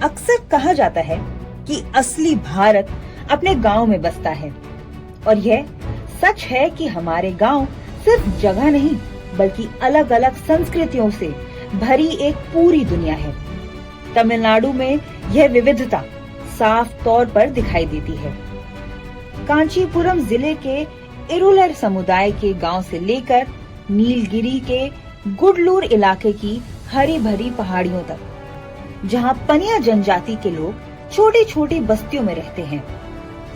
अक्सर कहा जाता है कि असली भारत अपने गांव में बसता है, और यह सच है कि हमारे गांव सिर्फ जगह नहीं बल्कि अलग अलग संस्कृतियों से भरी एक पूरी दुनिया है। तमिलनाडु में यह विविधता साफ तौर पर दिखाई देती है। कांचीपुरम जिले के इरुलर समुदाय के गांव से लेकर नीलगिरी के गुडलूर इलाके की हरी भरी पहाड़ियों तक, जहां पनिया जनजाति के लोग छोटी छोटी बस्तियों में रहते हैं।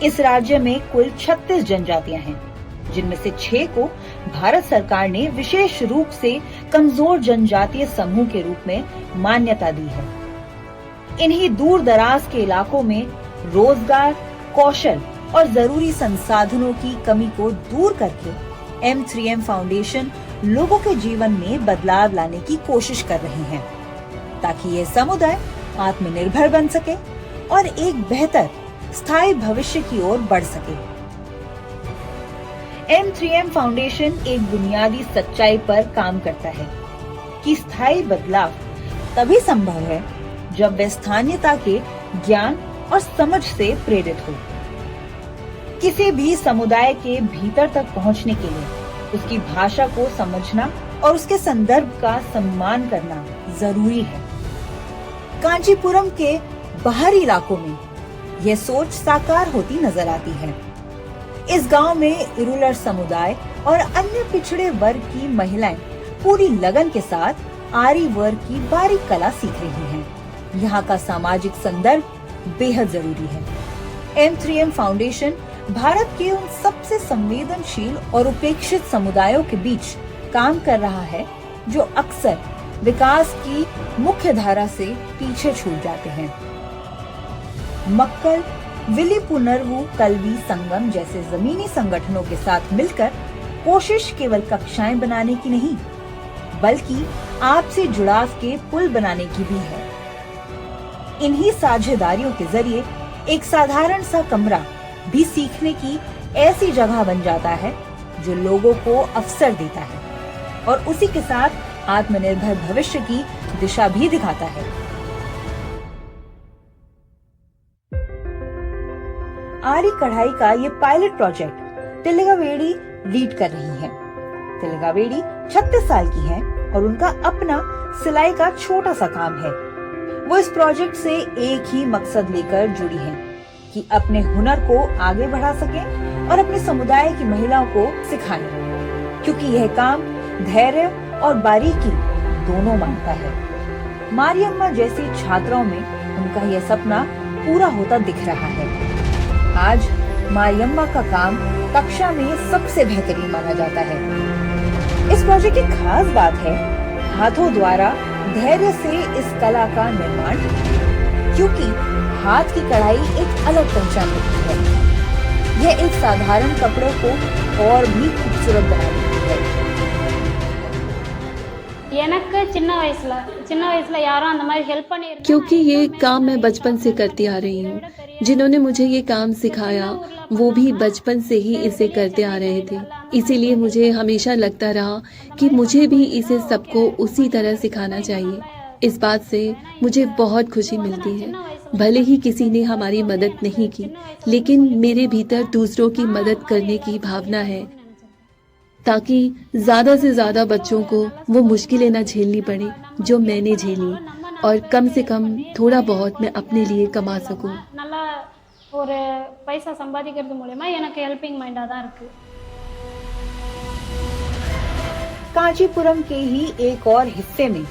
इस राज्य में कुल 36 जनजातियां हैं, जिनमें से 6 को भारत सरकार ने विशेष रूप से कमजोर जनजातीय समूह के रूप में मान्यता दी है। इन्हीं दूर दराज के इलाकों में रोजगार, कौशल और जरूरी संसाधनों की कमी को दूर करके M3M फाउंडेशन लोगों के जीवन में बदलाव लाने की कोशिश कर रहे हैं, ताकि ये समुदाय आत्मनिर्भर बन सके और एक बेहतर स्थायी भविष्य की ओर बढ़ सके। M3M फाउंडेशन एक बुनियादी सच्चाई पर काम करता है कि स्थायी बदलाव तभी संभव है जब वे स्थानीयता के ज्ञान और समझ से प्रेरित हो। किसी भी समुदाय के भीतर तक पहुंचने के लिए उसकी भाषा को समझना और उसके संदर्भ का सम्मान करना जरूरी है। कांचीपुरम के बाहरी इलाकों में यह सोच साकार होती नजर आती है। इस गांव में इरुलर समुदाय और अन्य पिछड़े वर्ग की महिलाएं पूरी लगन के साथ आरी वर्क की बारीक कला सीख रही हैं। यहाँ का सामाजिक संदर्भ बेहद जरूरी है। M3M फाउंडेशन भारत के उन सबसे संवेदनशील और उपेक्षित समुदायों के बीच काम कर रहा है जो अक्सर विकास की मुख्य धारा से पीछे छूट जाते हैं। मक्कल, विलिपुनर्वु कल्वी संगम जैसे जमीनी संगठनों के साथ मिलकर कोशिश केवल कक्षाएं बनाने की नहीं, बल्कि आपसी जुड़ाव के पुल बनाने की भी है। इन्हीं साझेदारियों के जरिए एक साधारण सा कमरा भी सीखने की ऐसी जगह बन जाता है जो लोगों को अवसर देता है और उसी के साथ आत्मनिर्भर भविष्य की दिशा भी दिखाता है। आरी कढ़ाई का ये पायलट प्रोजेक्ट तिलगावेडी लीड कर रही है। तिलगावेडी 36 साल की हैं और उनका अपना सिलाई का छोटा सा काम है। वो इस प्रोजेक्ट से एक ही मकसद लेकर जुड़ी हैं कि अपने हुनर को आगे बढ़ा सकें और अपने समुदाय की महिलाओं को सिखाएं, क्योंकि यह काम धैर्य और बारीकी दोनों मांगता है। मारियम्मा जैसी छात्राओं में उनका यह सपना पूरा होता दिख रहा है। आज मारियम्मा का काम कक्षा में सबसे बेहतरीन माना जाता है। इस प्रोजेक्ट की खास बात है हाथों द्वारा धैर्य से इस कला का निर्माण, क्योंकि हाथ की कढ़ाई एक अलग पहचान होती है। यह एक साधारण कपड़े को और भी खूबसूरत बना देती है। क्योंकि ये काम मैं बचपन से करती आ रही हूँ। जिन्होंने मुझे ये काम सिखाया वो भी बचपन से ही इसे करते आ रहे थे, इसीलिए मुझे हमेशा लगता रहा कि मुझे भी इसे सबको उसी तरह सिखाना चाहिए। इस बात से मुझे बहुत खुशी मिलती है। भले ही किसी ने हमारी मदद नहीं की, लेकिन मेरे भीतर दूसरों की मदद करने की भावना है, ताकि ज्यादा से ज्यादा बच्चों को वो मुश्किलें न झेलनी पड़े जो मैंने झेली, और कम से कम थोड़ा बहुत मैं अपने लिए कमा सकूं। ஒரு பைசா சம்பாதிக்கிறது மூலமா எனக்கு ஹெல்பிங் மைண்டா தான் இருக்கு। कांचीपुरम के ही एक और हिस्से में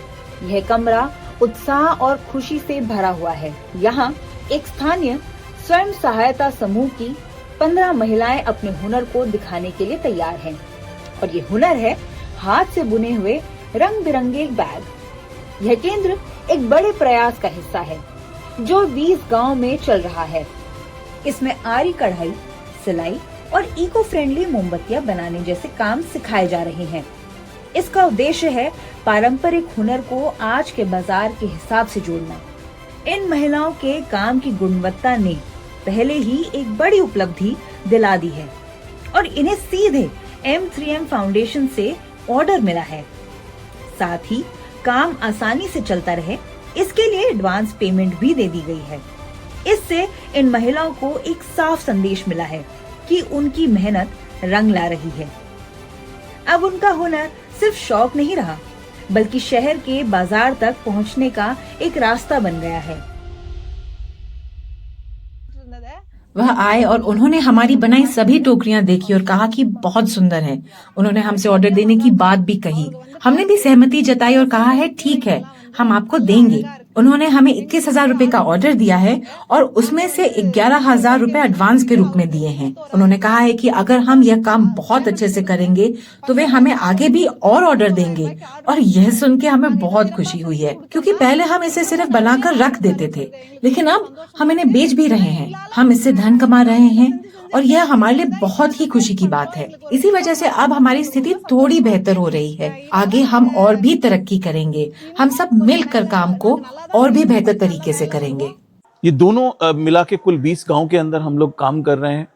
यह कमरा उत्साह और खुशी से भरा हुआ है। यहाँ एक स्थानीय स्वयं सहायता समूह की 15 महिलाएं अपने हुनर को दिखाने के लिए तैयार हैं, और ये हुनर है हाथ से बुने हुए रंग बिरंगे बैग। यह केंद्र एक बड़े प्रयास का हिस्सा है जो 20 गांव में चल रहा है। इसमें आरी कढ़ाई, सिलाई और इको फ्रेंडली मोमबत्तियां बनाने जैसे काम सिखाए जा रहे हैं। इसका उद्देश्य है पारंपरिक हुनर को आज के बाजार के हिसाब से जोड़ना। इन महिलाओं के काम की गुणवत्ता ने पहले ही एक बड़ी उपलब्धि दिला दी है और इन्हें सीधे M3M फाउंडेशन से ऑर्डर मिला है। साथ ही काम आसानी से चलता रहे इसके लिए एडवांस पेमेंट भी दे दी गई है। इससे इन महिलाओं को एक साफ संदेश मिला है कि उनकी मेहनत रंग ला रही है। अब उनका हुनर सिर्फ शौक नहीं रहा, बल्कि शहर के बाजार तक पहुंचने का एक रास्ता बन गया है। वह आए और उन्होंने हमारी बनाई सभी टोकरियां देखी और कहा कि बहुत सुंदर है। उन्होंने हमसे ऑर्डर देने की बात भी कही। हमने भी सहमति जताई और कहा है ठीक है, हम आपको देंगे। उन्होंने हमें 21,000 रुपए का ऑर्डर दिया है और उसमें से 11,000 रुपए एडवांस के रूप में दिए हैं। उन्होंने कहा है कि अगर हम यह काम बहुत अच्छे से करेंगे तो वे हमें आगे भी और ऑर्डर देंगे। और यह सुन के हमें बहुत खुशी हुई है, क्योंकि पहले हम इसे सिर्फ बनाकर रख देते थे, लेकिन अब हम इन्हें बेच भी रहे हैं। हम इससे धन कमा रहे हैं और यह हमारे लिए बहुत ही खुशी की बात है। इसी वजह से अब हमारी स्थिति थोड़ी बेहतर हो रही है। आगे हम और भी तरक्की करेंगे। हम सब मिलकर काम को और भी बेहतर तरीके से करेंगे। ये दोनों मिला के कुल 20 गांव के अंदर हम लोग काम कर रहे हैं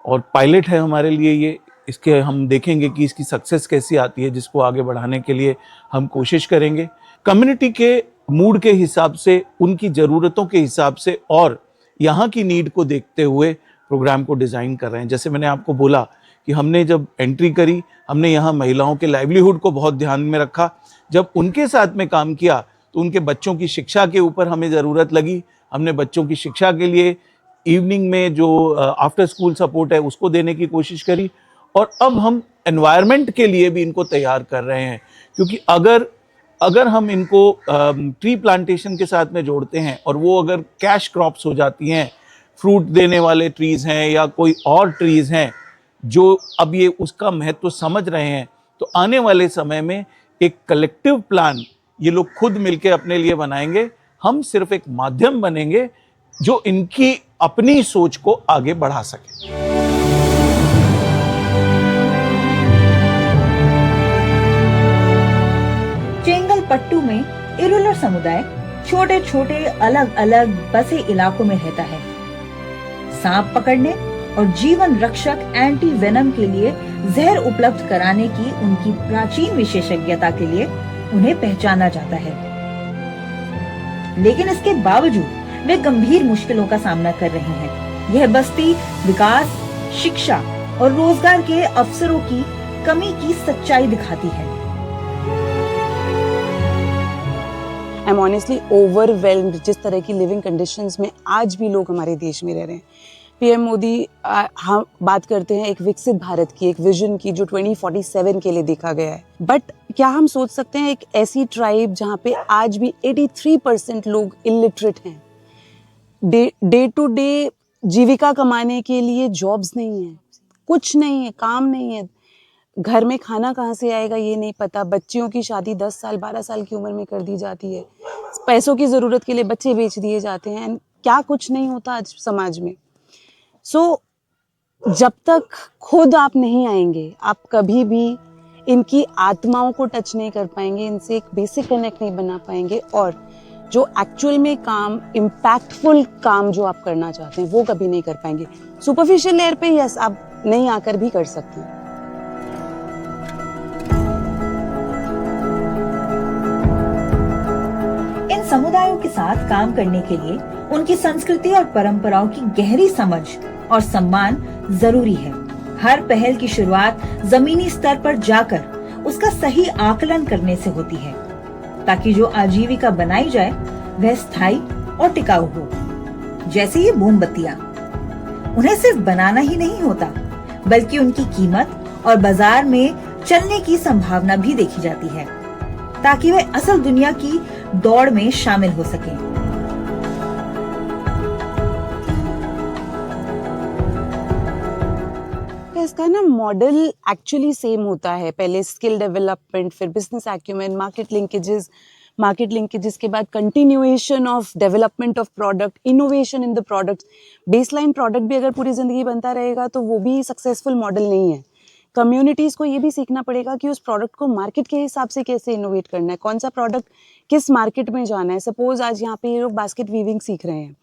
और पायलट है हमारे लिए ये। इसके हम देखेंगे कि इसकी सक्सेस कैसी आती है, जिसको आगे बढ़ाने के लिए हम कोशिश करेंगे। कम्युनिटी के मूड के हिसाब से, उनकी ज़रूरतों के हिसाब से और यहाँ की नीड को देखते हुए प्रोग्राम को डिज़ाइन कर रहे हैं। जैसे मैंने आपको बोला कि हमने जब एंट्री करी, हमने यहाँ महिलाओं के लाइवलीहुड को बहुत ध्यान में रखा। जब उनके साथ में काम किया तो उनके बच्चों की शिक्षा के ऊपर हमें ज़रूरत लगी। हमने बच्चों की शिक्षा के लिए इवनिंग में जो आफ्टर स्कूल सपोर्ट है उसको देने की कोशिश करी। और अब हम एनवायरनमेंट के लिए भी इनको तैयार कर रहे हैं, क्योंकि अगर हम इनको ट्री प्लांटेशन के साथ में जोड़ते हैं और वो अगर कैश क्रॉप्स हो जाती हैं, फ्रूट देने वाले ट्रीज़ हैं या कोई और ट्रीज़ हैं जो अब ये उसका महत्व समझ रहे हैं, तो आने वाले समय में एक कलेक्टिव प्लान ये लोग खुद मिलकर अपने लिए बनाएंगे। हम सिर्फ एक माध्यम बनेंगे जो इनकी अपनी सोच को आगे बढ़ा सके। चेंगलपट्टू में इरुलर समुदाय छोटे छोटे अलग अलग बसे इलाकों में रहता है। सांप पकड़ने और जीवन रक्षक एंटी वेनम के लिए जहर उपलब्ध कराने की उनकी प्राचीन विशेषज्ञता के लिए उन्हें पहचाना जाता है। लेकिन इसके बावजूद वे गंभीर मुश्किलों का सामना कर रहे हैं। यह बस्ती विकास, शिक्षा और रोजगार के अवसरों की कमी की सच्चाई दिखाती है। आई एम ऑनेस्टली ओवरवेल्म्ड जिस तरह की लिविंग कंडीशंस में आज भी लोग हमारे देश में रह रहे हैं। पीएम मोदी हम बात करते हैं एक विकसित भारत की, एक विजन की जो 2047 के लिए देखा गया है। बट क्या हम सोच सकते हैं एक ऐसी ट्राइब जहाँ पे आज भी 83% लोग इलिटरेट हैं, डे टू डे जीविका कमाने के लिए जॉब्स नहीं है, कुछ नहीं है, काम नहीं है, घर में खाना कहाँ से आएगा ये नहीं पता, बच्चियों की शादी 10 साल 12 साल की उम्र में कर दी जाती है, पैसों की ज़रूरत के लिए बच्चे बेच दिए जाते हैं, क्या कुछ नहीं होता आज समाज में। जब तक खुद आप नहीं आएंगे, आप कभी भी इनकी आत्माओं को टच नहीं कर पाएंगे, इनसे एक बेसिक कनेक्ट नहीं बना पाएंगे और जो एक्चुअल में काम, इम्पैक्टफुल काम जो आप करना चाहते हैं वो कभी नहीं कर पाएंगे। सुपरफिशियल लेयर पे यस आप नहीं आकर भी कर सकते हैं। इन समुदायों के साथ काम करने के लिए उनकी संस्कृति और परंपराओं की गहरी समझ और सम्मान जरूरी है। हर पहल की शुरुआत जमीनी स्तर पर जाकर उसका सही आकलन करने से होती है, ताकि जो आजीविका बनाई जाए वह स्थायी और टिकाऊ हो। जैसे ये मोमबत्तियां, उन्हें सिर्फ बनाना ही नहीं होता, बल्कि उनकी कीमत और बाजार में चलने की संभावना भी देखी जाती है, ताकि वे असल दुनिया की दौड़ में शामिल हो सकें। इसका ना मॉडल एक्चुअली सेम होता है, पहले स्किल डेवलपमेंट, फिर बिजनेस एक्यूमेन, मार्केट लिंकेजेस के बाद continuation of development of product, innovation in the product. Baseline product भी अगर पूरी ज़िंदगी बनता रहेगा तो वो भी सक्सेसफुल मॉडल नहीं है। कम्युनिटीज़ को ये भी सीखना पड़ेगा कि उस प्रोडक्ट को मार्केट के हिसाब से कैसे इनोवेट करना है, कौन सा प्रोडक्ट किस मार्केट में जाना है। सपोज आज यहाँ पे ये लोग बास्केट वीविंग सीख रहे हैं,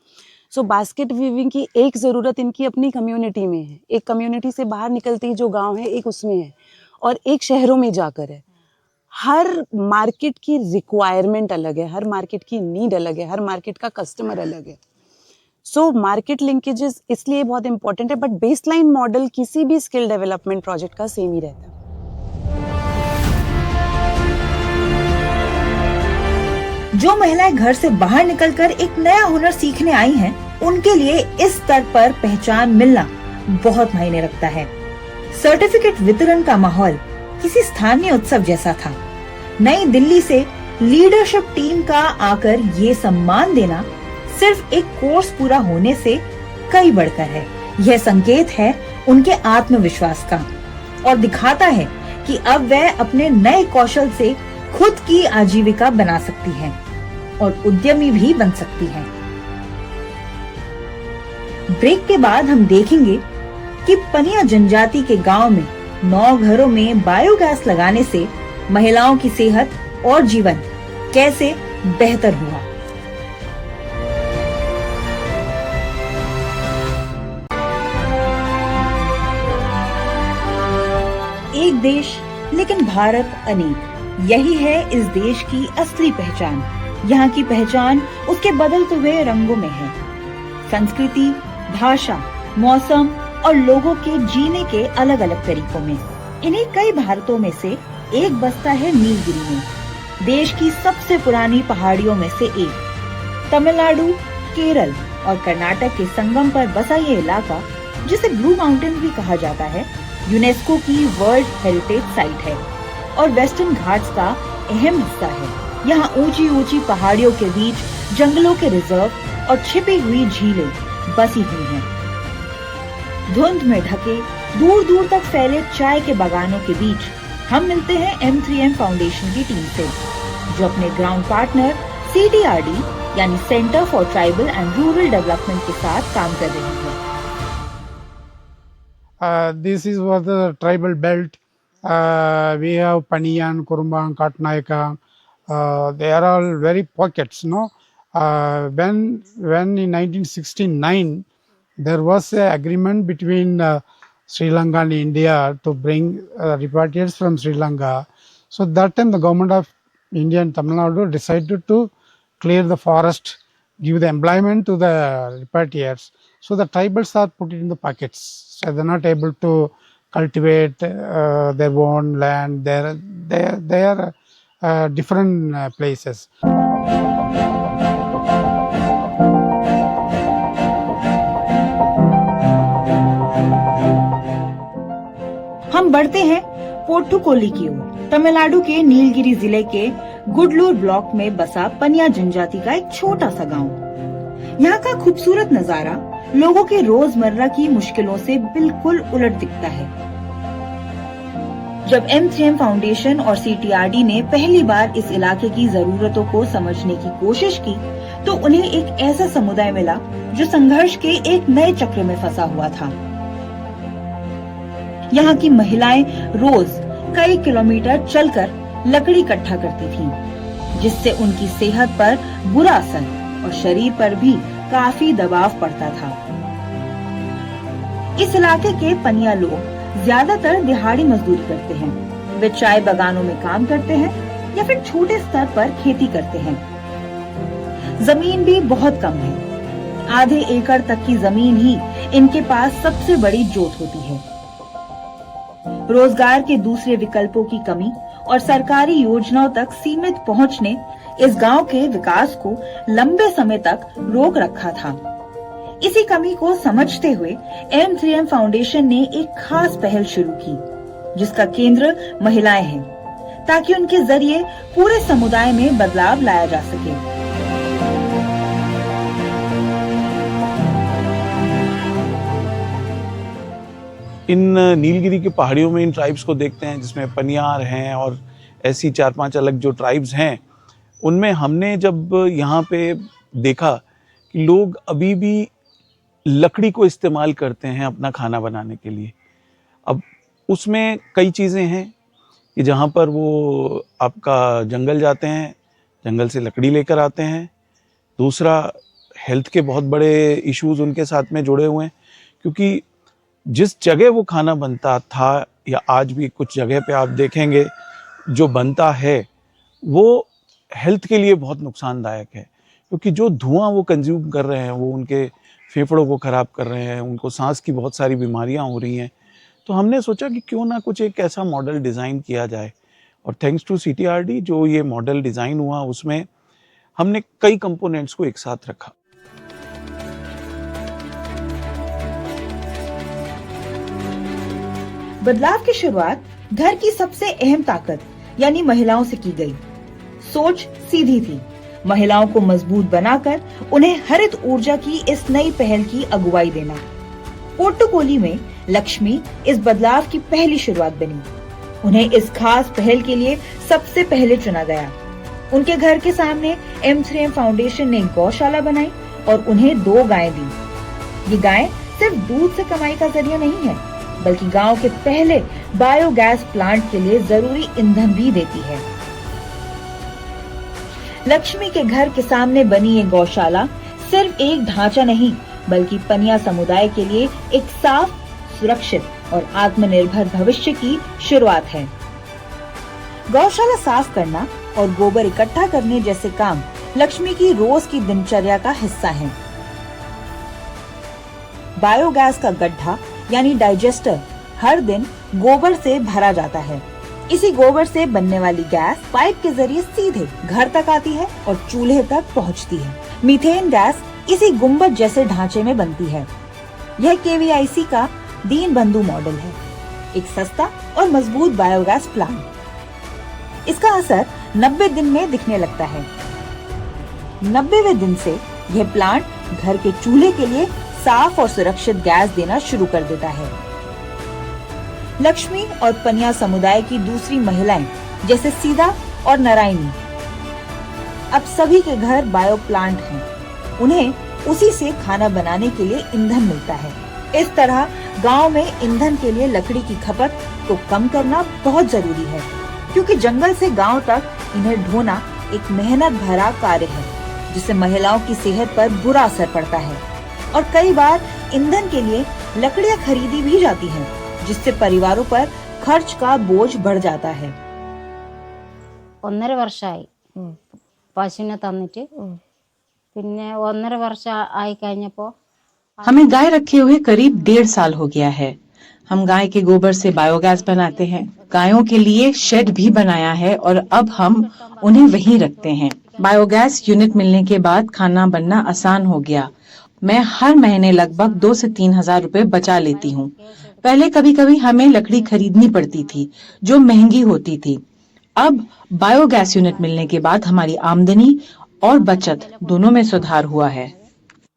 सो बास्केट वीविंग की एक ज़रूरत इनकी अपनी कम्युनिटी में है, एक कम्युनिटी से बाहर निकलती जो गांव है एक उसमें है, और एक शहरों में जाकर है। हर मार्केट की रिक्वायरमेंट अलग है, हर मार्केट की नीड अलग है, हर मार्केट का कस्टमर अलग है. सो मार्केट लिंकेजेस इसलिए बहुत इंपॉर्टेंट है, बट बेसलाइन मॉडल किसी भी स्किल डेवलपमेंट प्रोजेक्ट का सेम ही रहता है. जो महिलाएं घर से बाहर निकलकर एक नया हुनर सीखने आई हैं, उनके लिए इस स्तर पर पहचान मिलना बहुत मायने रखता है. सर्टिफिकेट वितरण का माहौल किसी स्थानीय उत्सव जैसा था. नई दिल्ली से लीडरशिप टीम का आकर ये सम्मान देना सिर्फ एक कोर्स पूरा होने से कई बढ़कर है. यह संकेत है उनके आत्मविश्वास का और दिखाता है कि अब वह अपने नए कौशल से खुद की आजीविका बना सकती हैं और उद्यमी भी बन सकती हैं. ब्रेक के बाद हम देखेंगे कि पनिया जनजाति के गांव में 9 घरों में बायोगैस लगाने से महिलाओं की सेहत और जीवन कैसे बेहतर हुआ. एक देश लेकिन भारत अनेक, यही है इस देश की असली पहचान. यहाँ की पहचान उसके बदलते हुए रंगों में है. संस्कृति, भाषा, मौसम और लोगों के जीने के अलग अलग तरीकों में. इन्हीं कई भारतों में से एक बसता है नीलगिरी में, देश की सबसे पुरानी पहाड़ियों में से एक. तमिलनाडु, केरल और कर्नाटक के संगम पर बसा ये इलाका, जिसे ब्लू माउंटेन भी कहा जाता है, यूनेस्को की वर्ल्ड हेरिटेज साइट है और वेस्टर्न घाट्स का अहम हिस्सा है. यहाँ ऊंची ऊंची पहाड़ियों के बीच जंगलों के रिजर्व और छिपी हुई झीलें बसी हुई हैं. धुंध में ढके दूर दूर तक फैले चाय के बागानों के बीच हम मिलते हैं M3M फाउंडेशन की टीम से, जो अपने ग्राउंड पार्टनर CTRD यानी centre for tribal and rural development के साथ काम कर रही है. This is was the tribal belt. We have Paniyan, Kurumban, Katnaika. They are all very pockets, no? When in 1969 there was an agreement between Sri Lanka and India to bring repatriates from Sri Lanka. So that time the government of India and Tamil Nadu decided to clear the forest, give the employment to the repatriates. So the tribals are put in the pockets. So they're not able to cultivate their own land. They are different places. हम बढ़ते हैं पोट्टुकोली की ओर. तमिलनाडु के नीलगिरी जिले के Gudalur block में बसा पनिया जनजाति का एक छोटा सा गांव. यहाँ का खूबसूरत नजारा लोगों के रोजमर्रा की मुश्किलों से बिल्कुल उलट दिखता है. जब M3M फाउंडेशन और CTRD ने पहली बार इस इलाके की जरूरतों को समझने की कोशिश की, तो उन्हें एक ऐसा समुदाय मिला जो संघर्ष के एक नए चक्र में फंसा हुआ था. यहाँ की महिलाएं रोज कई किलोमीटर चलकर लकड़ी इकट्ठा करती थीं, जिससे उनकी सेहत पर बुरा असर और शरीर पर भी काफी दबाव पड़ता था. इस इलाके के पनिया लोग ज्यादातर दिहाड़ी मजदूरी करते हैं. वे चाय बागानों में काम करते हैं या फिर छोटे स्तर पर खेती करते हैं. जमीन भी बहुत कम है. आधे एकड़ तक की जमीन ही इनके पास सबसे बड़ी जोत होती है. रोजगार के दूसरे विकल्पों की कमी और सरकारी योजनाओं तक सीमित पहुंच ने इस गांव के विकास को लंबे समय तक रोक रखा था. इसी कमी को समझते हुए M3M फाउंडेशन ने एक खास पहल शुरू की, जिसका केंद्र महिलाएं हैं, ताकि उनके जरिए पूरे समुदाय में बदलाव लाया जा सके. इन नीलगिरी की पहाड़ियों में इन ट्राइब्स को देखते हैं, जिसमें पनियार हैं और ऐसी 4-5 अलग जो ट्राइब्स हैं. उनमें हमने जब यहाँ पे देखा कि लोग अभी भी लकड़ी को इस्तेमाल करते हैं अपना खाना बनाने के लिए. अब उसमें कई चीज़ें हैं कि जहाँ पर वो आपका जंगल जाते हैं, जंगल से लकड़ी लेकर आते हैं. दूसरा, हेल्थ के बहुत बड़े इश्यूज उनके साथ में जुड़े हुए हैं, क्योंकि जिस जगह वो खाना बनता था या आज भी कुछ जगह पे आप देखेंगे जो बनता है वो हेल्थ के लिए बहुत नुकसानदायक है, क्योंकि जो धुआं वो कंज्यूम कर रहे हैं वो उनके फेफड़ों को ख़राब कर रहे हैं, उनको सांस की बहुत सारी बीमारियां हो रही हैं। तो हमने सोचा कि क्यों ना कुछ एक ऐसा मॉडल डिज़ाइन किया जाए, और थैंक्स टू CTRD जो ये मॉडल डिज़ाइन हुआ उसमें हमने कई कंपोनेंट्स को एक साथ रखा। बदलाव की शुरुआत घर की सबसे अहम ताकत यानी महिलाओं से की गई। सोच सीधी थी, महिलाओं को मजबूत बनाकर उन्हें हरित ऊर्जा की इस नई पहल की अगुवाई देना। पोर्टुकोली में लक्ष्मी इस बदलाव की पहली शुरुआत बनी। उन्हें इस खास पहल के लिए सबसे पहले चुना गया। उनके घर के सामने M3M फाउंडेशन ने गौशाला बनाई और उन्हें 2 गायें दी। ये गायें सिर्फ दूध से कमाई का जरिया नहीं है, बल्कि गांव के पहले बायोगैस प्लांट के लिए जरूरी ईंधन भी देती है। लक्ष्मी के घर के सामने बनी ये गौशाला सिर्फ एक ढांचा नहीं, बल्कि पनिया समुदाय के लिए एक साफ, सुरक्षित और आत्मनिर्भर भविष्य की शुरुआत है। गौशाला साफ करना और गोबर इकट्ठा करने जैसे काम लक्ष्मी की रोज की दिनचर्या का हिस्सा हैं। बायोगैस का गड्ढा यानी डाइजेस्टर हर दिन गोबर से भरा जाता है। इसी गोबर से बनने वाली गैस पाइप के जरिए सीधे घर तक आती है और चूल्हे तक पहुंचती है। मीथेन गैस इसी गुंबद जैसे ढांचे में बनती है। यह KVIC का दीन बंधु मॉडल है, एक सस्ता और मजबूत बायोगैस प्लांट। इसका असर 90 दिन में दिखने लगता है। 90वें दिन से यह प्लांट घर के चूल्हे के लिए साफ और सुरक्षित गैस देना शुरू कर देता है। लक्ष्मी और पनिया समुदाय की दूसरी महिलाएं जैसे सीधा और नारायणी, अब सभी के घर बायो प्लांट हैं। उन्हें उसी से खाना बनाने के लिए ईंधन मिलता है। इस तरह गांव में ईंधन के लिए लकड़ी की खपत को कम करना बहुत जरूरी है, क्योंकि जंगल से गांव तक इन्हें ढोना एक मेहनत भरा कार्य है, जिससे महिलाओं की सेहत पर बुरा असर पड़ता है और कई बार ईंधन के लिए लकड़ियां खरीदी भी जाती हैं, जिससे परिवारों पर खर्च का बोझ बढ़ जाता है। 1.5 വർഷമായി പശുവിനെ തന്നിട്ട് പിന്നെ 1.5 വർഷം ആയി കഴിഞ്ഞപ്പോൾ हमें गाय रखे हुए करीब 1.5 साल हो गया है। हम गाय के गोबर से बायोगैस बनाते हैं। गायों के लिए शेड भी बनाया है और अब हम उन्हें वहीं रखते हैं। बायोगैस यूनिट मिलने के बाद खाना बनना आसान हो गया। मैं हर महीने लगभग 2 से 3 हजार रुपए बचा लेती हूँ। पहले कभी कभी हमें लकड़ी खरीदनी पड़ती थी, जो महंगी होती थी। अब बायोगैस यूनिट मिलने के बाद हमारी आमदनी और बचत दोनों में सुधार हुआ है।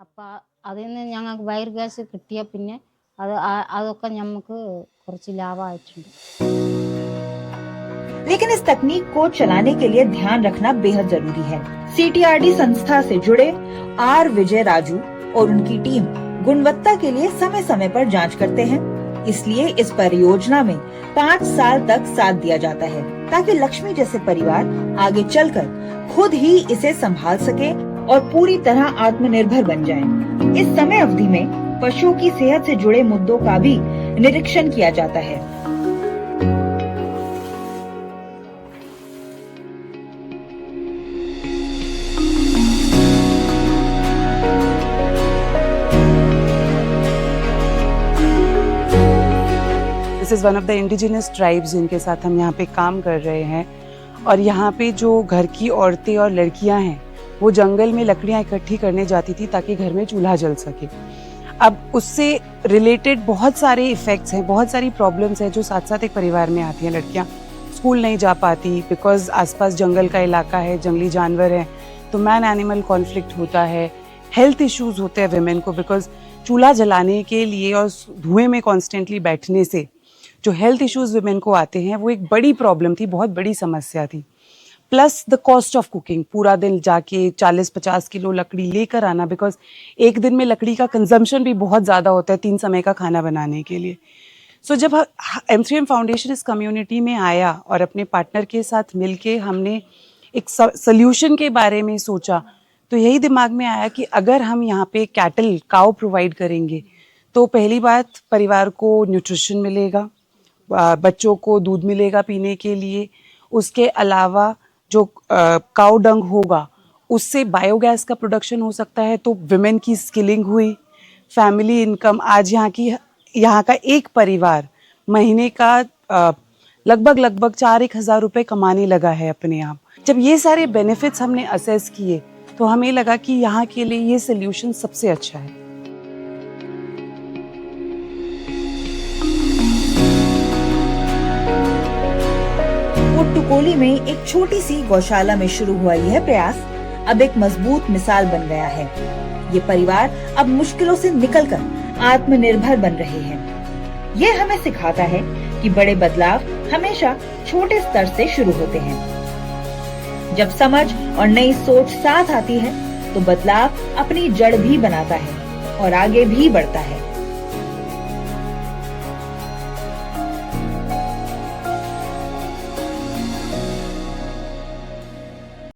അപ്പോൾ അതിൽ നിന്ന് ഞങ്ങൾക്ക് ബയോഗ്യാസ് കിട്ടിയ പിന്നെ അതൊക്കെ നമുക്ക് കുറച്ച് ലാഭമായിട്ടുണ്ട്। लेकिन इस तकनीक को चलाने के लिए ध्यान रखना बेहद जरूरी है। CTRD संस्था से जुड़े R विजय राजू और उनकी टीम गुणवत्ता के लिए समय समय पर जांच करते हैं। इसलिए इस परियोजना में 5 साल तक साथ दिया जाता है, ताकि लक्ष्मी जैसे परिवार आगे चलकर खुद ही इसे संभाल सके और पूरी तरह आत्मनिर्भर बन जाएं। इस समय अवधि में पशुओं की सेहत से जुड़े मुद्दों का भी निरीक्षण किया जाता है। This is one of the indigenous tribes जिनके साथ हम यहाँ पे काम कर रहे हैं। और यहाँ पे जो घर की औरतें और लड़कियाँ हैं वो जंगल में लकड़ियाँ इकट्ठी करने जाती थी ताकि घर में चूल्हा जल सके। अब उससे रिलेटेड बहुत सारे इफ़ेक्ट्स हैं, बहुत सारी प्रॉब्लम्स हैं जो साथ साथ एक परिवार में आती हैं। लड़कियाँ स्कूल नहीं जा पाती बिकॉज आसपास जंगल का इलाका है, जंगली जानवर हैं, तो मैन एनिमल कॉन्फ्लिक्ट होता है। हेल्थ इश्यूज़ होते हैं विमेन को बिकॉज चूल्हा जलाने के लिए और धुएं में कॉन्स्टेंटली बैठने से जो हेल्थ इश्यूज़ विमेन को आते हैं वो एक बड़ी प्रॉब्लम थी, बहुत बड़ी समस्या थी। Plus the cost of cooking, पूरा दिन जाके 40-50 किलो लकड़ी लेकर आना, बिकॉज एक दिन में लकड़ी का कंजम्पशन भी बहुत ज़्यादा होता है 3 समय का खाना बनाने के लिए। सो जब M3M फाउंडेशन इस कम्युनिटी में आया और अपने पार्टनर के साथ मिलके हमने एक सल्यूशन के बारे में सोचा, तो यही दिमाग में आया कि अगर हम यहाँ पे कैटल काउ प्रोवाइड करेंगे तो पहली बात परिवार को न्यूट्रिशन मिलेगा, बच्चों को दूध मिलेगा पीने के लिए, उसके अलावा जो काउ डंग होगा उससे बायोगैस का प्रोडक्शन हो सकता है, तो विमेन की स्किलिंग हुई, फैमिली इनकम। आज यहाँ का एक परिवार महीने का लगभग 4-1 हज़ार रुपये कमाने लगा है अपने आप। जब ये सारे बेनिफिट्स हमने असेस किए तो हमें लगा कि यहाँ के लिए ये सोल्यूशन सबसे अच्छा है। कोट्टुकोली में एक छोटी सी गौशाला में शुरू हुआ यह प्रयास अब एक मजबूत मिसाल बन गया है। ये परिवार अब मुश्किलों से निकलकर आत्मनिर्भर बन रहे हैं। यह हमें सिखाता है कि बड़े बदलाव हमेशा छोटे स्तर से शुरू होते हैं। जब समझ और नई सोच साथ आती है तो बदलाव अपनी जड़ भी बनाता है और आगे भी बढ़ता है।